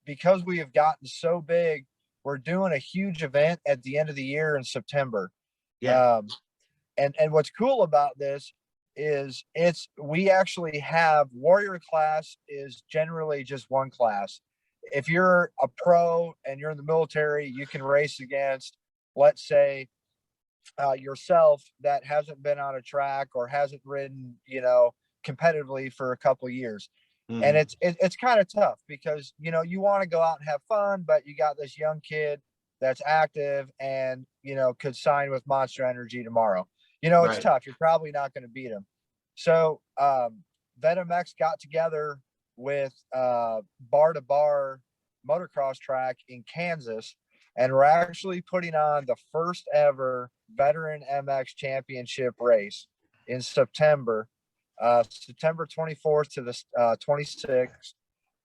S3: because we have gotten so big, we're doing a huge event at the end of the year in September.
S1: Yeah.
S3: And what's cool about this is we actually have warrior class is generally just one class. If you're a pro and you're in the military, you can race against, let's say, yourself that hasn't been on a track or hasn't ridden, competitively for a couple of years.
S1: Mhm.
S3: And it's kind of tough because, you want to go out and have fun, but you got this young kid that's active and, could sign with Monster Energy tomorrow. It's
S1: Right.
S3: tough. You're probably not going to beat him. So VetMX got together with Bar to Bar motocross track in Kansas, and we're actually putting on the first ever Veteran MX Championship race in September, September 24th to the 26th.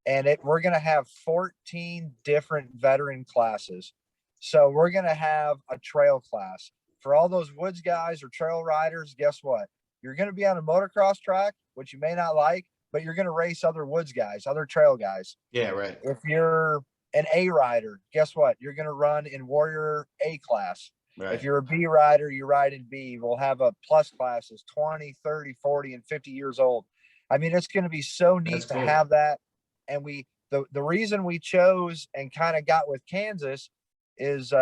S3: And we're going to have 14 different veteran classes. So we're going to have a trail class for all those woods guys or trail riders. Guess what? You're going to be on a motocross track, which you may not like, but you're going to race other woods guys, other trail guys.
S1: Yeah, right.
S3: If you're an A rider, guess what? You're going to run in Warrior A class.
S1: Right.
S3: If you're a B rider, you ride in B. We'll have a plus classes, 20, 30, 40, and 50 years old. I mean, it's going to be so neat
S1: That's
S3: to
S1: cool.
S3: have that. And the reason we chose and kind of got with Kansas is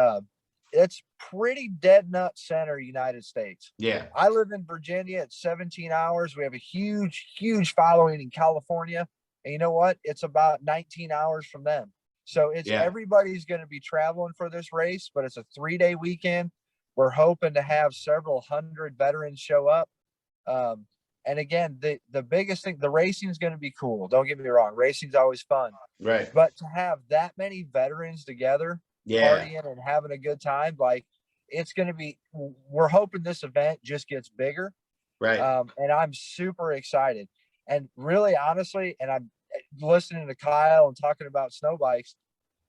S3: it's pretty dead nut center United States.
S1: Yeah.
S3: I live in Virginia. It's 17 hours. We have a huge following in California. And you know what? It's about 19 hours from them. So everybody's going to be traveling for this race, but it's a 3-day weekend. We're hoping to have several hundred veterans show up. And again, the biggest thing, the racing is going to be cool. Don't get me wrong. Racing's always fun.
S1: Right.
S3: But to have that many veterans together, partying and having a good time, like it's going to be, we're hoping this event just gets bigger.
S1: Right.
S3: And I'm super excited. And really, honestly, and I'm listening to Kyle and talking about snow bikes,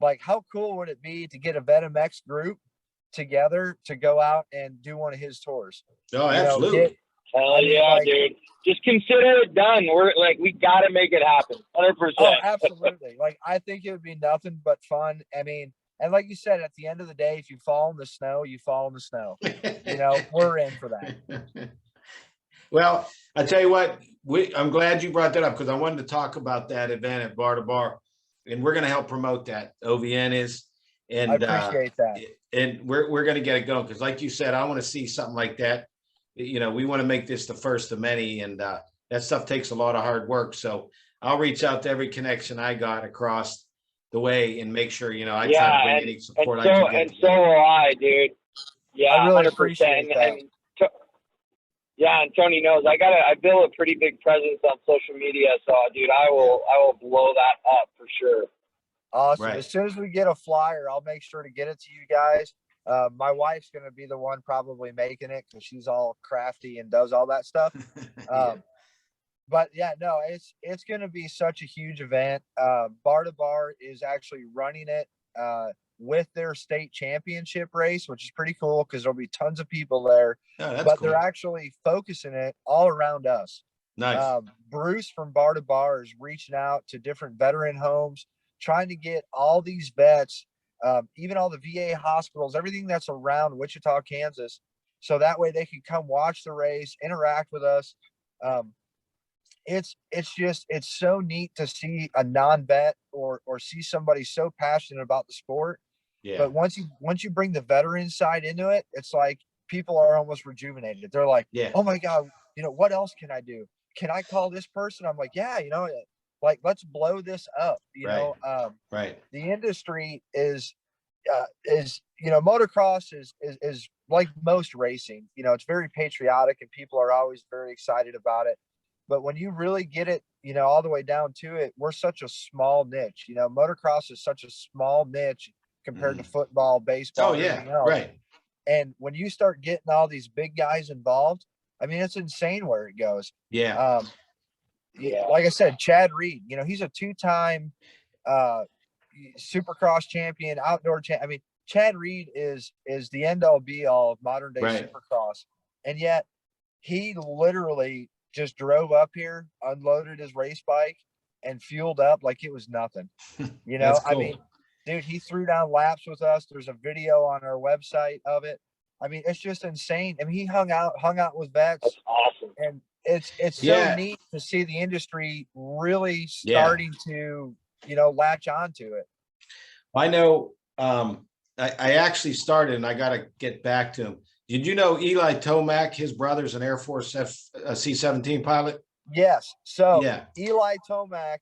S3: like how cool would it be to get a VetMX group together to go out and do one of his tours?
S1: Oh, absolutely.
S2: Hell yeah, dude. Just consider it done. We got to make it happen. 100%.
S3: Oh, absolutely. Like, I think it would be nothing but fun. I mean, and like you said, at the end of the day, if you fall in the snow, you fall in the snow. We're in for that.
S1: Well, I tell you what, I'm glad you brought that up because I wanted to talk about that event at Bar to Bar, and we're going to help promote that. OVN is, and
S3: I appreciate that.
S1: And we're going to get it going because, like you said, I want to see something like that. We want to make this the first of many, and that stuff takes a lot of hard work. So I'll reach out to every connection I got across the way and make sure, I try to bring any support I can get.
S2: And so will I, dude. Yeah,
S3: I really
S2: 100%.
S3: appreciate that.
S2: And Tony knows I build a pretty big presence on social media. So, dude, I will blow that up for sure.
S3: Awesome.
S1: Right.
S3: As soon as we get a flyer, I'll make sure to get it to you guys. My wife's going to be the one probably making it because she's all crafty and does all that stuff. But yeah, no, it's going to be such a huge event. Bar to Bar is actually running it with their state championship race, which is pretty cool because there'll be tons of people there.
S1: Oh, that's
S3: but
S1: cool.
S3: They're actually focusing it all around us.
S1: Nice.
S3: Bruce from Bar to Bar is reaching out to different veteran homes, trying to get all these vets, even all the VA hospitals, everything that's around Wichita, Kansas, so that way they can come watch the race, interact with us. It's so neat to see a non-vet or see somebody so passionate about the sport.
S1: Yeah.
S3: But once you bring the veteran side into it, it's like people are almost rejuvenated. They're like, oh my God, what else can I do? Can I call this person? I'm like, yeah, like let's blow this up.
S1: Right.
S3: The industry is motocross is like most racing. It's very patriotic and people are always very excited about it. But when you really get it, all the way down to it, we're such a small niche. Motocross is such a small niche compared to football, baseball.
S1: Oh yeah, right.
S3: And when you start getting all these big guys involved, I mean, it's insane where it goes.
S1: Yeah.
S3: Like I said, Chad Reed, he's a 2-time Supercross champion, outdoor champ. I mean, Chad Reed is the end all be all of modern day
S1: Right.
S3: Supercross, and yet he literally just drove up here, unloaded his race bike, and fueled up like it was nothing.
S1: That's cool.
S3: I mean, dude, he threw down laps with us. There's a video on our website of it. I mean, it's just insane. I mean, he hung out with vets.
S2: That's awesome.
S3: And it's
S1: Yeah.
S3: so neat to see the industry really starting to, latch onto it.
S1: I know. I actually started, and I got to get back to him. Did you know Eli Tomac, his brother's an Air Force C-17 pilot?
S3: Yes. So
S1: Yeah.
S3: Eli Tomac,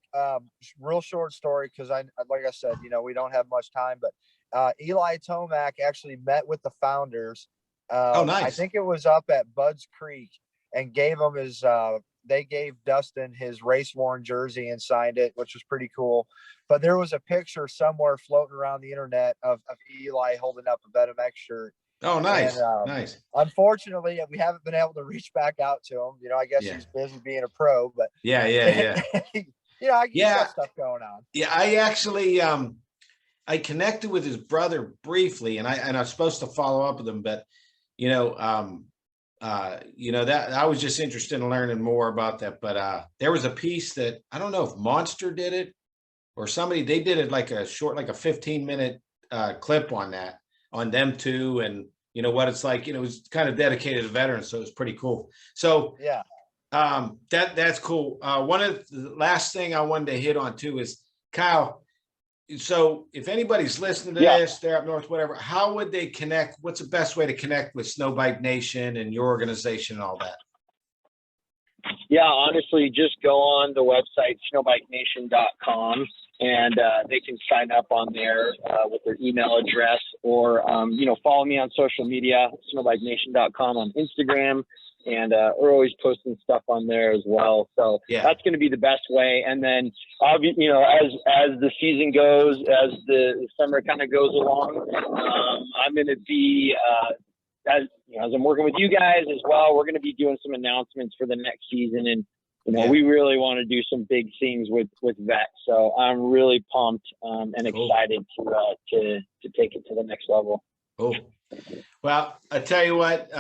S3: real short story, because like I said, we don't have much time, but Eli Tomac actually met with the founders.
S1: Oh, nice.
S3: I think it was up at Bud's Creek, and gave him they gave Dustin his race worn jersey and signed it, which was pretty cool. But there was a picture somewhere floating around the internet of Eli holding up a BetMX shirt.
S1: Oh, nice.
S3: And,
S1: Nice.
S3: Unfortunately, we haven't been able to reach back out to him. I guess he's busy being a pro, but
S1: Yeah.
S3: he's got stuff going on.
S1: Yeah. I actually, I connected with his brother briefly, and I was supposed to follow up with him, but that I was just interested in learning more about that. But there was a piece that I don't know if Monster did it or somebody, they did it like a 15-minute clip on them two, and what it's like. It was kind of dedicated to veterans, so it was pretty cool. So
S3: yeah,
S1: that's cool. One of the last thing I wanted to hit on too is, Kyle, so if anybody's listening to this, they're up north, whatever, how would they connect? What's the best way to connect with Snowbike Nation and your organization and all that?
S2: Yeah, honestly, just go on the website, snowbikenation.com, and they can sign up on there with their email address, or, follow me on social media, snowbikenation.com on Instagram. And we're always posting stuff on there as well. So that's going to be the best way. And then, as the season goes, as the summer kind of goes along, I'm going to be, as I'm working with you guys as well, we're going to be doing some announcements for the next season. And, we really want to do some big things with vets. So I'm really pumped and excited to take it to the next level.
S1: Oh, well, I tell you what,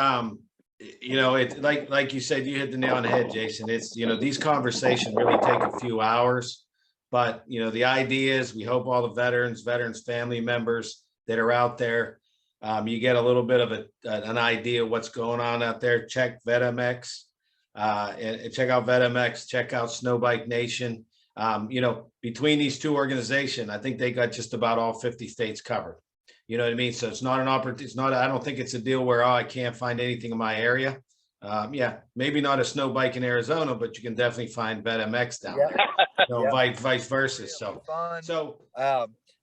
S1: it's like you said, you hit the nail on the head, Jason. It's, these conversations really take a few hours, but the idea is we hope all the veterans family members that are out there, you get a little bit of an idea of what's going on out there. Check VetMX, and check out VetMX, check out Snowbike Nation. Between these two organizations, I think they got just about all 50 states covered. You know what I mean? So it's not an opportunity. It's not, I don't think it's a deal where, I can't find anything in my area. Maybe not a snow bike in Arizona, but you can definitely find BetMX down there. Vice versa.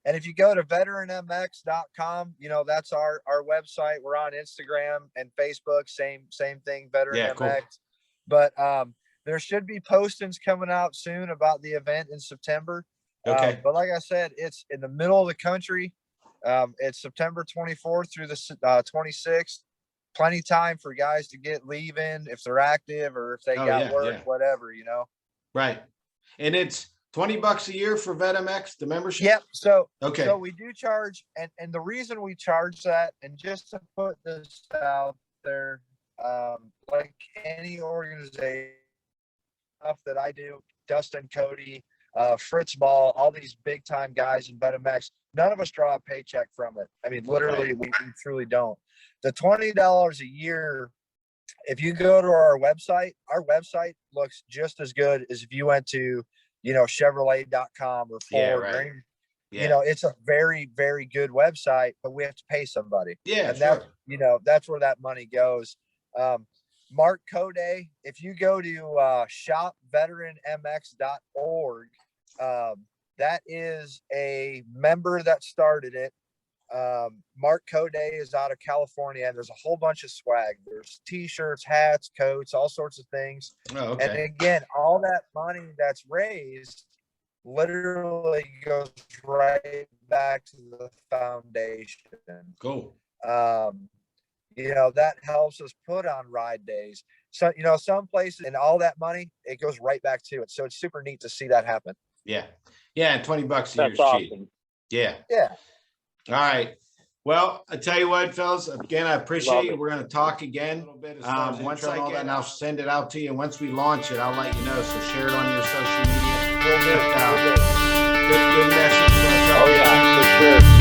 S3: And if you go to veteranmx.com, that's our website. We're on Instagram and Facebook. Same thing, VeteranMX.
S1: Cool.
S3: But there should be postings coming out soon about the event in September.
S1: Okay.
S3: But like I said, it's in the middle of the country. It's September 24th through the 26th. Plenty time for guys to get leave in if they're active or if they got work, whatever,
S1: Right. And it's $20 a year for VetMX, the membership?
S3: Yep. So we do charge, and the reason we charge that, and just to put this out there, like any organization, stuff that I do, Dustin, Cody, Fritz Ball, all these big time guys in BetMX, none of us draw a paycheck from it. I mean, literally, we truly don't. The $20 a year, if you go to our website looks just as good as if you went to, Chevrolet.com or Ford. Or it's a very, very good website, but we have to pay somebody.
S1: Yeah.
S3: And that's where that money goes. Mark Code, if you go to shopveteranmx.org, that is a member that started it. Mark Code is out of California, and there's a whole bunch of swag. There's t-shirts, hats, coats, all sorts of things.
S1: Oh, okay.
S3: And again, all that money that's raised literally goes right back to the foundation.
S1: Cool.
S3: That helps us put on ride days. So, some places and all that money, it goes right back to it. So it's super neat to see that happen.
S1: Yeah. Yeah. And $20 a year is
S2: That's
S1: cheap.
S2: awesome.
S1: Yeah.
S3: Yeah.
S1: All right. Well, I tell you what, fellas, again, I appreciate
S2: Love
S1: you.
S2: it.
S1: We're going to talk again. Once I get it, I'll send it out to you. And once we launch it, I'll let you know. So share it on your social media.
S3: We'll do.
S1: Good message.
S2: Oh yeah, for sure.